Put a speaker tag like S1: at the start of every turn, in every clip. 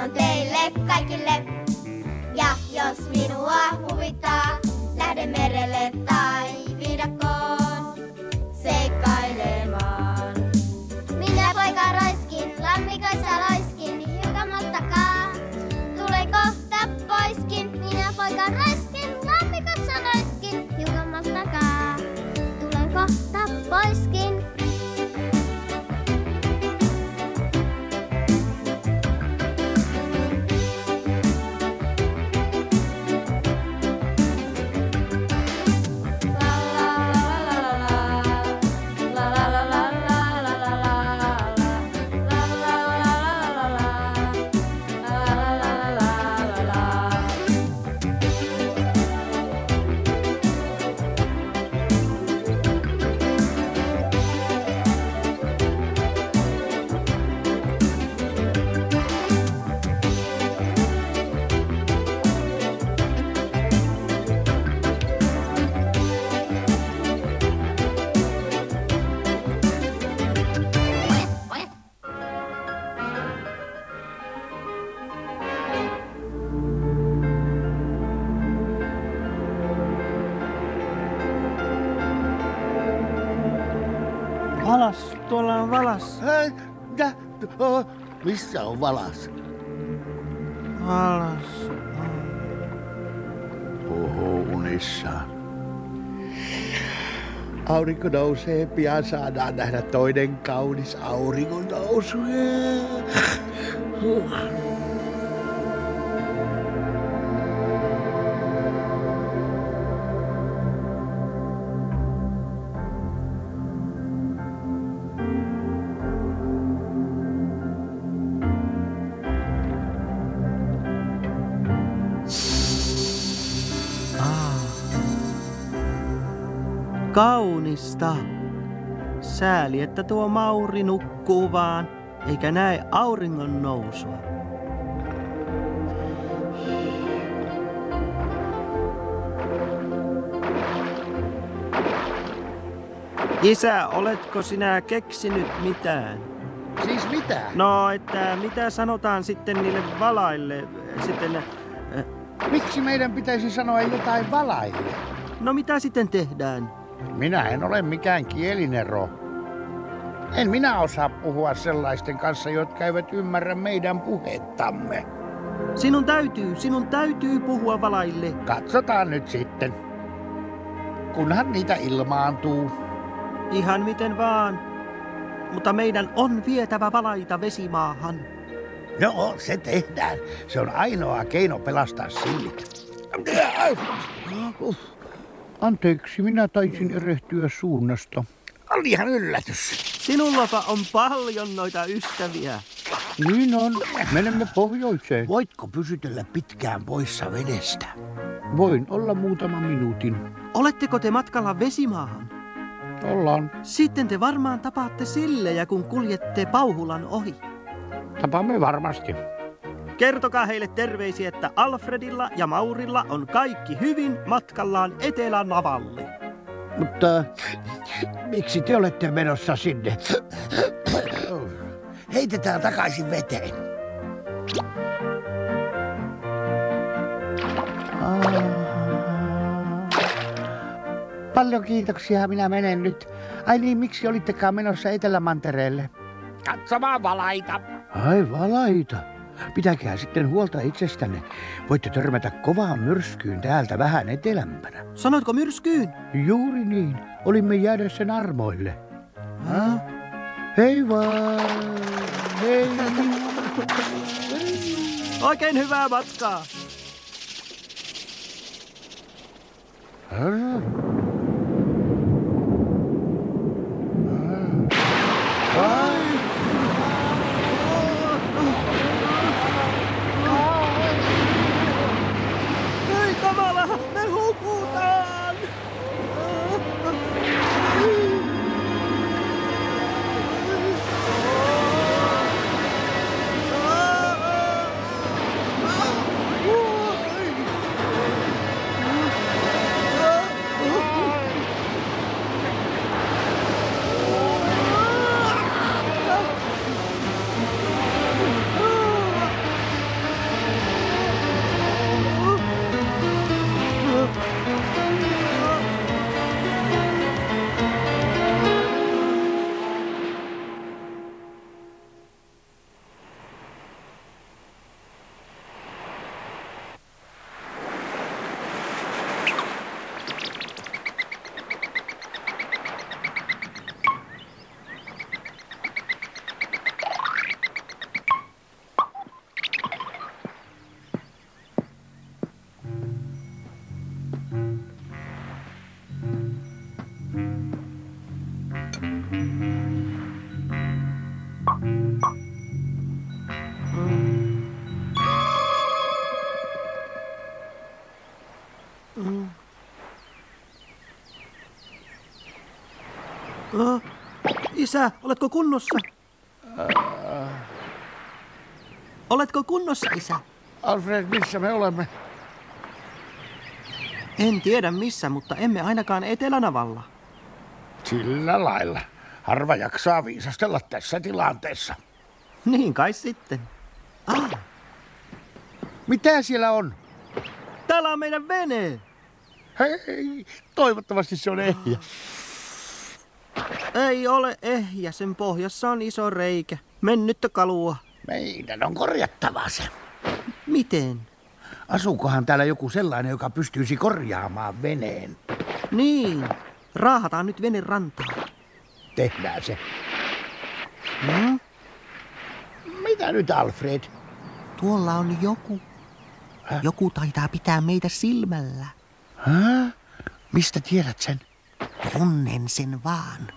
S1: sanon teille kaikille. Ja jos minua huvittaa, lähden merelle tai viidakkoon seikkailemaan. Minä poika roiskin, lammikoissa loiskin, hiukan mottakaa. Tule kohta poiskin, minä poika roiskin, lammikossa loiskin, hiukan mottakaa. Tulen kohta poiskin.
S2: Valas, tuolla on valas.
S3: Missä on valas?
S2: Valas.
S3: Oho, unissa. Aurinko nousee, pian saadaan nähdä toinen kaunis auringon nousu.
S2: Kaunista. Sääli, että tuo Mauri nukkuu vaan, eikä näe auringon nousua. Isä, oletko sinä keksinyt mitään?
S3: Siis mitä?
S2: No, että mitä sanotaan sitten niille valaille? Sitten...
S3: Miksi meidän pitäisi sanoa jotain valaille?
S2: No mitä sitten tehdään?
S3: Minä en ole mikään kielinero. En minä osaa puhua sellaisten kanssa, jotka eivät ymmärrä meidän puhettamme.
S2: Sinun täytyy puhua valaille.
S3: Katsotaan nyt sitten. Kunhan niitä ilmaantuu.
S2: Ihan miten vaan. Mutta meidän on vietävä valaita vesimaahan.
S3: No, se tehdään. Se on ainoa keino pelastaa sillit. Anteeksi, minä taisin erehtyä suunnasta. Oli ihan yllätys.
S2: Sinullapa on paljon noita ystäviä.
S3: Niin on. Menemme pohjoiseen. Voitko pysytellä pitkään poissa vedestä? Voin olla muutaman minuutin.
S2: Oletteko te matkalla vesimaahan?
S3: Ollaan.
S2: Sitten te varmaan tapaatte sillejä, kun kuljette Pauhulan ohi.
S3: Tapaamme varmasti.
S2: Kertokaa heille terveisiä, että Alfredilla ja Maurilla on kaikki hyvin matkallaan Etelänavalle.
S3: Mutta miksi te olette menossa sinne? Heitetään takaisin veteen. Paljon kiitoksia, minä menen nyt. Ai niin, miksi olittekaan menossa Etelämantereelle? Katsomaan valaita. Ai valaita. Pitäkää sitten huolta itsestänne. Voitte törmätä kovaan myrskyyn täältä vähän etelämpänä.
S2: Sanoitko myrskyyn?
S3: Juuri niin. Olimme jäädä sen armoille. Hei vaan. Hei.
S2: Oikein hyvää matkaa. Isä, oletko kunnossa? Oletko kunnossa, isä?
S3: Alfred, missä me olemme?
S2: En tiedä missä, mutta emme ainakaan Etelänavalla.
S3: Sillä lailla. Harva jaksaa viisastella tässä tilanteessa.
S2: Niin kai sitten.
S3: Mitä siellä on?
S2: Täällä on meidän vene.
S3: Hei, toivottavasti se on ehjä.
S2: Ei ole ehjä, sen pohjassa on iso reikä. Mennyttä kalua.
S3: Meidän on korjattava se.
S2: Miten?
S3: Asuukohan täällä joku sellainen, joka pystyisi korjaamaan veneen?
S2: Niin, raahataan nyt vene rantaan.
S3: Tehdään se. Mitä nyt, Alfred?
S2: Tuolla on joku. Joku taitaa pitää meitä silmällä.
S3: Mistä tiedät sen?
S2: Tunnen sen vaan.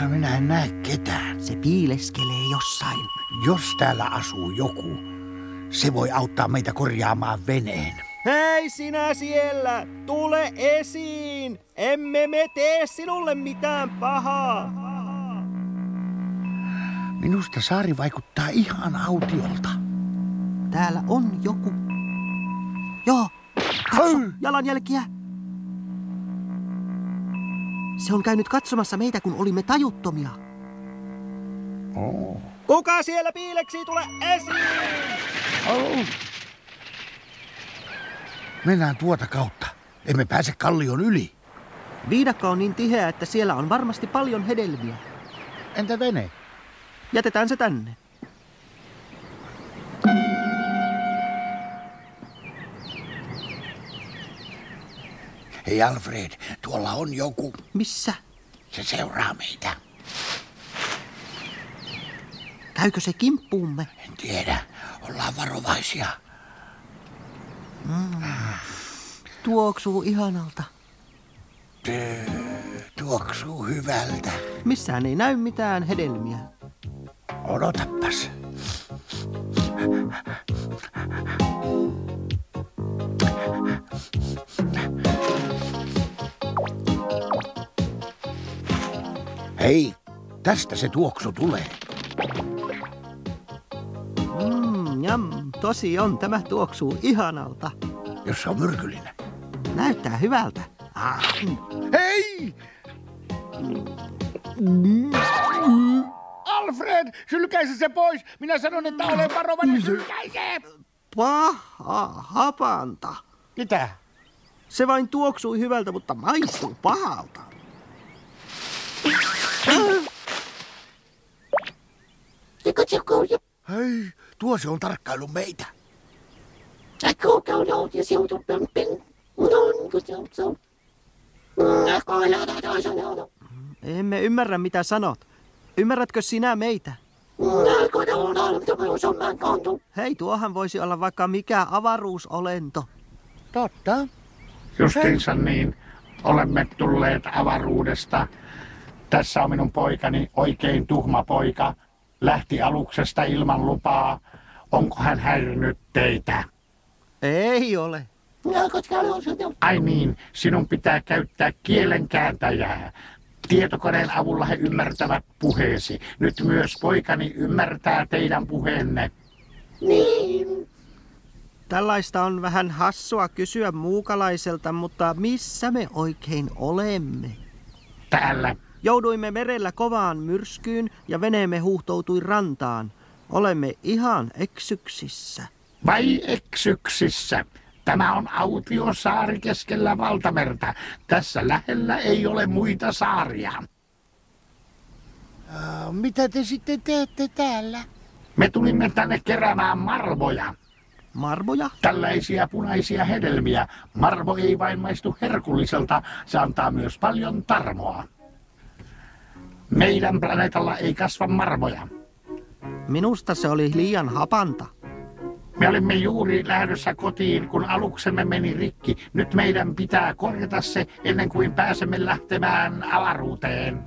S3: Minä en näe ketään.
S2: Se piileskelee jossain.
S3: Jos täällä asuu joku, se voi auttaa meitä korjaamaan veneen.
S2: Hei sinä siellä! Tule esiin! Emme me tee sinulle mitään pahaa.
S3: Minusta saari vaikuttaa ihan autiolta.
S2: Täällä on joku. Joo, katso, jalanjälkiä. Se on käynyt katsomassa meitä, kun olimme tajuttomia. Kuka siellä piileksi? Tule esiin!
S3: Mennään tuota kautta. Emme pääse kallion yli.
S2: Viidakko on niin tiheä, että siellä on varmasti paljon hedelmiä.
S3: Entä vene?
S2: Jätetään se tänne.
S3: Hei Alfred, tuolla on joku.
S2: Missä?
S3: Se seuraa meitä.
S2: Käykö se kimppuumme?
S3: En tiedä. Ollaan varovaisia.
S2: Tuoksuu ihanalta.
S3: Tuoksuu hyvältä.
S2: Missään ei näy mitään hedelmiä.
S3: Odotapas. Hei, tästä se tuoksu tulee.
S2: Jam, tosi on. Tämä tuoksuu ihanalta.
S3: Jos se on myrkyllinen.
S2: Näyttää hyvältä.
S3: Hei! Alfred, sylkäise se pois. Minä sanon, että olen varovainen. Sylkäise!
S2: Paha hapanta.
S3: Mitä?
S2: Se vain tuoksui hyvältä, mutta maistuu pahalta.
S3: Hei, tuo se on tarkkailu meitä.
S2: Emme ymmärrä, mitä sanot. Ymmärrätkö sinä meitä? Hei, tuohan voisi olla vaikka mikä avaruusolento.
S3: Totta.
S4: Justiinsa niin, olemme tulleet avaruudesta. Tässä on minun poikani, oikein tuhma poika. Lähti aluksesta ilman lupaa. Onko hän häirinnyt teitä?
S2: Ei ole.
S4: Ai niin, sinun pitää käyttää kielenkääntäjää. Tietokoneen avulla he ymmärtävät puheesi. Nyt myös poikani ymmärtää teidän puheenne.
S1: Niin.
S2: Tällaista on vähän hassua kysyä muukalaiselta, mutta missä me oikein olemme?
S4: Täällä.
S2: Jouduimme merellä kovaan myrskyyn ja veneemme huuhtoutui rantaan. Olemme ihan eksyksissä.
S4: Vai eksyksissä? Tämä on autiosaari keskellä valtamerta. Tässä lähellä ei ole muita saaria.
S3: Mitä te sitten teette täällä?
S4: Me tulimme tänne keräämään marvoja.
S2: Marvoja?
S4: Tällaisia punaisia hedelmiä. Marvo ei vain maistu herkulliselta, se antaa myös paljon tarmoa. Meidän planeetalla ei kasva marvoja.
S2: Minusta se oli liian hapanta.
S4: Me olimme juuri lähdössä kotiin, kun aluksemme meni rikki. Nyt meidän pitää korjata se ennen kuin pääsemme lähtemään avaruuteen.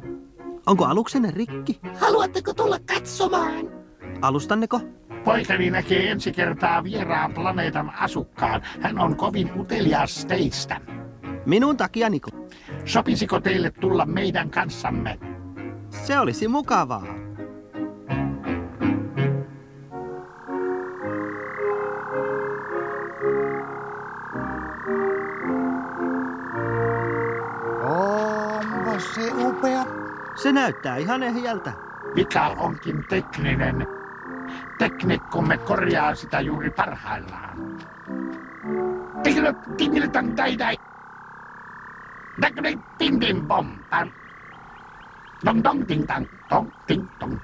S2: Onko aluksenne rikki?
S1: Haluatteko tulla katsomaan?
S2: Alustanneko?
S4: Poikani näkee ensi kertaa vieraan planeetan asukkaan. Hän on kovin utelias teistä.
S2: Minun takianiko?
S4: Sopisiko teille tulla meidän kanssamme?
S2: Se olisi mukavaa.
S3: Onpa se upea.
S2: Se näyttää ihan ehjältä.
S4: Mikä onkin tekninen. Teknikkomme korjaa sitä juuri parhaillaan. Eikö tingiletän täidäi? Näköinen ting ting pom pam. Dong dong ting tang tong ting tong.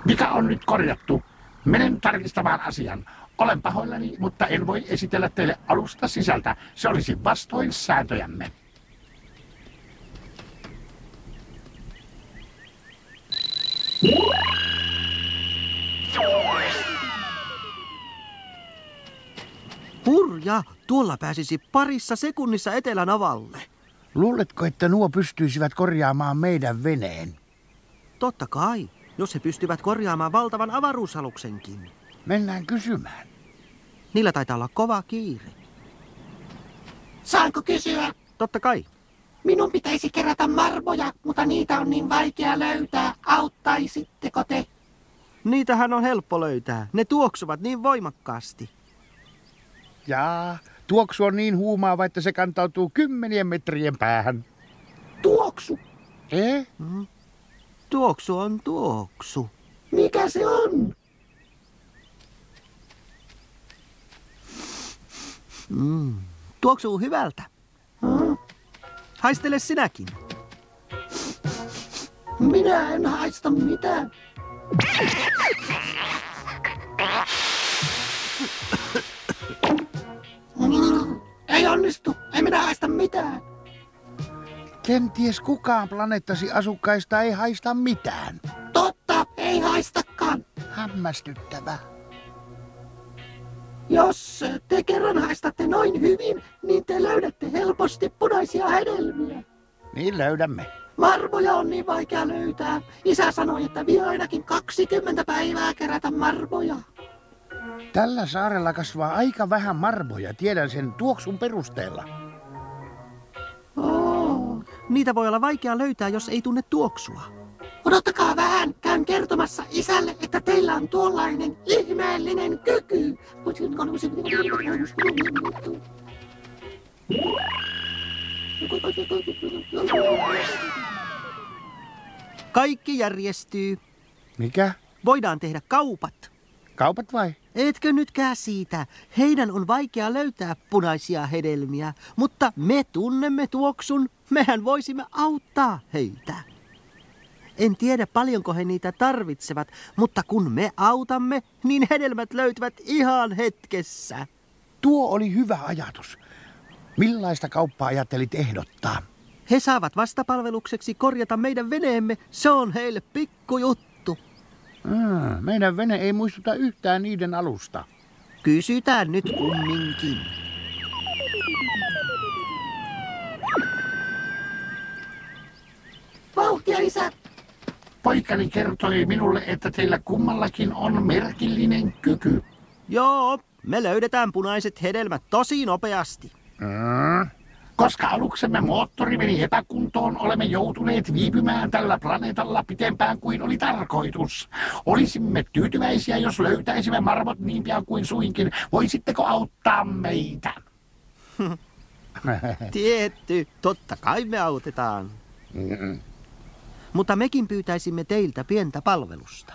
S4: Mikä on nyt korjattu? Menen tarkistamaan asian. Olen pahoillani, mutta en voi esitellä teille alusta sisältä. Se olisi vastoin sääntöjämme.
S2: Hurja, tuolla pääsisi parissa sekunnissa Etelänavalle.
S3: Luuletko, että nuo pystyisivät korjaamaan meidän veneen?
S2: Totta kai, jos he pystyvät korjaamaan valtavan avaruusaluksenkin.
S3: Mennään kysymään.
S2: Niillä taitaa olla kova kiire.
S5: Saanko kysyä?
S2: Totta kai.
S5: Minun pitäisi kerätä marmoja, mutta niitä on niin vaikea löytää. Auttaisitteko te?
S2: Niitähän on helppo löytää. Ne tuoksuvat niin voimakkaasti.
S3: Jaa, tuoksu on niin huumaava, että se kantautuu 10 metrien päähän.
S5: Tuoksu?
S2: Tuoksu on tuoksu.
S5: Mikä se on?
S2: Tuoksuu hyvältä. Haistele sinäkin.
S5: Minä en haista mitään. Ei onnistu. Ei minä haista mitään.
S3: Kenties kukaan planeettasi asukkaista ei haista mitään.
S5: Totta, ei haistakaan.
S3: Hämmästyttävä.
S5: Jos te kerran haistatte noin hyvin, niin te löydätte helposti punaisia hedelmiä.
S3: Niin löydämme.
S5: Marmoja on niin vaikea löytää. Isä sanoi, että vie ainakin 20 päivää kerätä marmoja.
S3: Tällä saarella kasvaa aika vähän marmoja, tiedän sen tuoksun perusteella.
S2: Niitä voi olla vaikea löytää, jos ei tunne tuoksua.
S5: Odottakaa vähän, käyn kertomassa isälle, että teillä on tuollainen ihmeellinen kyky.
S2: Kaikki järjestyy.
S3: Mikä?
S2: Voidaan tehdä kaupat.
S3: Kaupat vai?
S2: Etkö nyt käsitä? Heidän on vaikea löytää punaisia hedelmiä, mutta me tunnemme tuoksun. Mehän voisimme auttaa heitä. En tiedä paljonko he niitä tarvitsevat, mutta kun me autamme, niin hedelmät löytyvät ihan hetkessä.
S3: Tuo oli hyvä ajatus. Millaista kauppaa ajattelit ehdottaa?
S2: He saavat vastapalvelukseksi korjata meidän veneemme. Se on heille pikkujuttu.
S3: Meidän vene ei muistuta yhtään niiden alusta.
S2: Kysytään nyt kumminkin.
S5: Vauhtia, isä!
S4: Poikani kertoi minulle, että teillä kummallakin on merkillinen kyky.
S2: Joo, me löydetään punaiset hedelmät tosi nopeasti.
S4: Koska aluksemme moottori meni epäkuntoon, olemme joutuneet viipymään tällä planeetalla pitempään kuin oli tarkoitus. Olisimme tyytyväisiä, jos löytäisimme marmot niin pian kuin suinkin. Voisitteko auttaa meitä?
S2: Tietty, totta kai me autetaan. Mutta mekin pyytäisimme teiltä pientä palvelusta.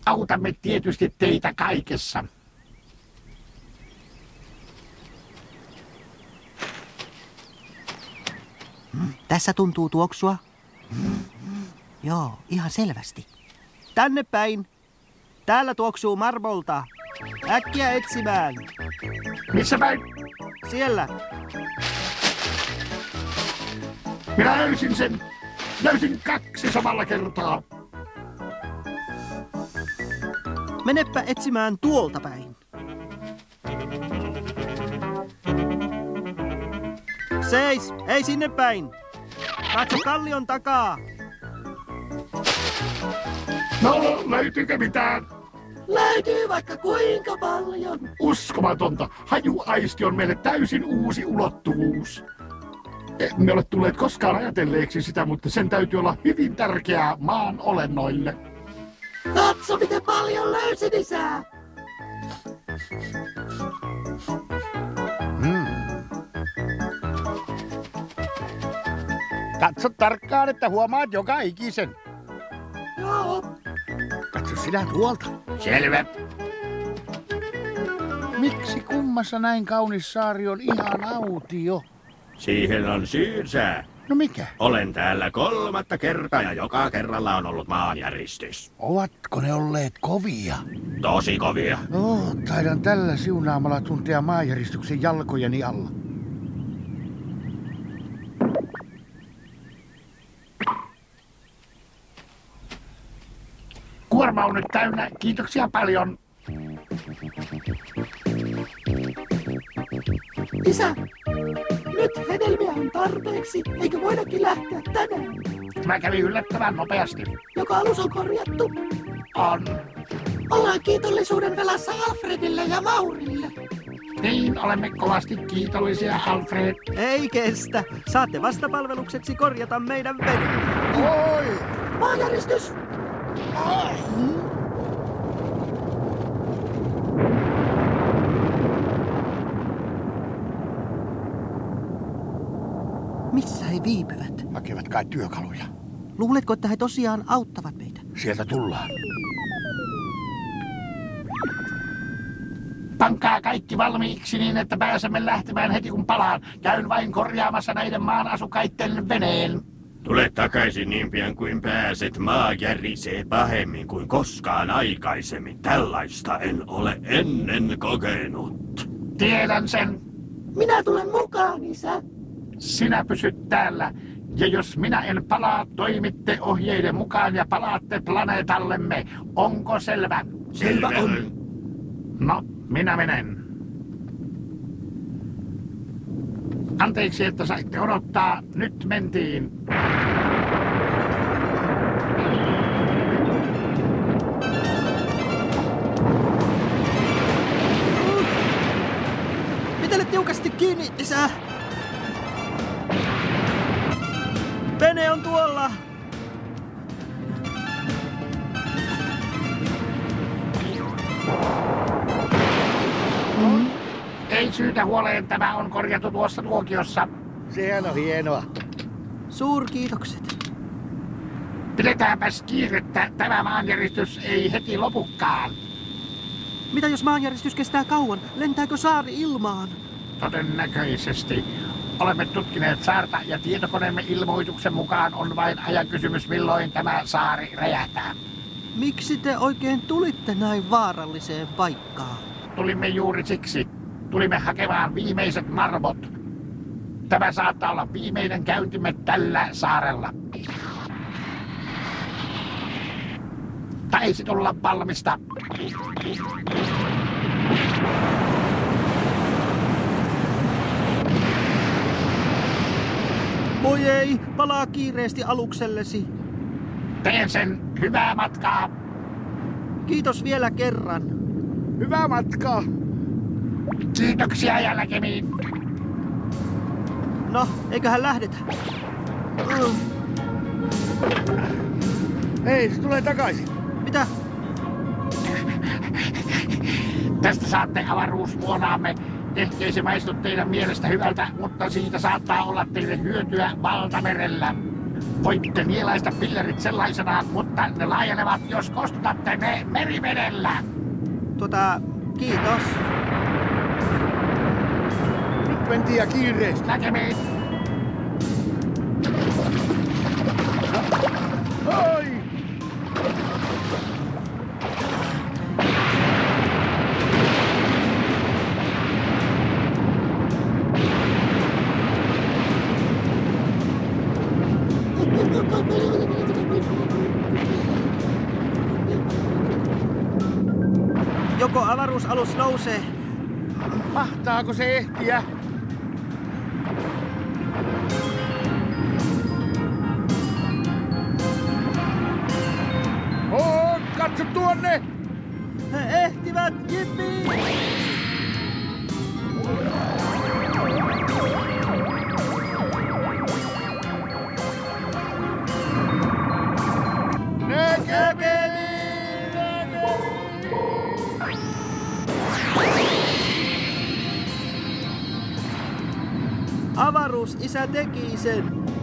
S4: Autamme tietysti teitä kaikessa.
S2: Tässä tuntuu tuoksua. Joo, ihan selvästi. Tänne päin. Täällä tuoksuu marmolta. Äkkiä etsimään.
S4: Missä päin?
S2: Siellä.
S4: Minä löysin sen. Löysin 2 samalla kertaa.
S2: Menepä etsimään tuolta päin. Seis! Ei sinne päin! Katso kallion takaa!
S4: No, Löytyykö mitään?
S5: Löytyy vaikka kuinka paljon.
S4: Uskomatonta. Hajuaisti on meille täysin uusi ulottuvuus. Emme ole tulleet koskaan ajatelleeksi sitä, mutta sen täytyy olla hyvin tärkeää maan olennoille.
S5: Katso, miten paljon löysin lisää.
S3: Katso tarkkaan, että huomaat joka ikisen.
S5: Joo.
S3: Katso sinä tuolta.
S4: Selvä.
S3: Miksi kummassa näin kaunis saari on ihan autio?
S6: Siihen on syynsä.
S3: No mikä?
S6: Olen täällä 3. kertaa ja joka kerralla on ollut maanjäristys.
S3: Ovatko ne olleet kovia?
S6: Tosi kovia.
S3: Taidan tällä siunaamalla tuntea maanjäristyksen jalkojeni alla.
S4: Kuorma on nyt täynnä. Kiitoksia paljon.
S5: Isä, nyt hedelmiä on tarpeeksi, eikö voidakin lähteä tänään?
S4: Mä kävin yllättävän nopeasti.
S5: Joka alus on korjattu.
S4: On.
S5: Ollaan kiitollisuuden velassa Alfredille ja Maurille.
S4: Niin, olemme kovasti kiitollisia, Alfred.
S2: Ei kestä. Saatte vastapalvelukseksi korjata meidän veneen.
S3: Oi!
S5: Maanjäristys!
S2: Missä he viipyvät?
S3: Hakevat kai työkaluja.
S2: Luuletko, että he tosiaan auttavat meitä?
S3: Sieltä tullaan.
S4: Pankaa kaikki valmiiksi niin, että pääsemme lähtemään heti kun palaan. Käyn vain korjaamassa näiden maan asukkaiden veneen.
S6: Tule takaisin niin pian kuin pääset. Maa järisee pahemmin kuin koskaan aikaisemmin. Tällaista en ole ennen kokenut.
S4: Tiedän sen.
S5: Minä tulen mukaan, isä.
S4: Sinä pysyt täällä. Ja jos minä en palaa, toimitte ohjeiden mukaan ja palaatte planeetallemme. Onko selvä?
S6: Selvä on.
S4: No, minä menen. Anteeksi, että saitte odottaa. Nyt mentiin.
S2: Pitele tiukasti kiinni, isä! Vene on tuolla!
S4: Ei syytä huoleen, tämä on korjattu tuossa tuokiossa.
S3: Sehän on hienoa.
S2: Suurkiitokset.
S4: Pidetäänpäs kiirettä, tämä maanjäristys ei heti lopukaan.
S2: Mitä jos maanjäristys kestää kauan? Lentääkö saari ilmaan?
S4: Todennäköisesti. Olemme tutkineet saarta ja tietokoneemme ilmoituksen mukaan on vain ajankysymys, milloin tämä saari räjähtää.
S2: Miksi te oikein tulitte näin vaaralliseen paikkaan?
S4: Tulimme juuri siksi. Tulimme hakemaan viimeiset marmot. Tämä saattaa olla viimeinen käyntimme tällä saarella. Taisi tulla valmista.
S2: Voi ei, palaa kiireesti aluksellesi.
S4: Teen sen. Hyvää matkaa.
S2: Kiitos vielä kerran.
S3: Hyvää matkaa.
S4: Kiitoksia ja näkemiin.
S2: No, eiköhän lähdetä.
S3: Hei, se tulee takaisin.
S2: Mitä?
S4: Tästä saatte avaruusmuonaamme. Ehkei se maistu teidän mielestä hyvältä, mutta siitä saattaa olla teille hyötyä valtamerellä. Voitte nielaista pillerit sellaisenaan, mutta ne laajenevat, jos kostutatte ne merivedellä.
S2: Kiitos.
S3: Nyt mentiin ja kiireesti.
S4: Näkemiin.
S3: Oi!
S2: Joko avaruusalus nousee?
S3: Mahtaako se ehtiä? Katso tuonne!
S2: He ehtivät, jippii! Avaruusisä teki sen.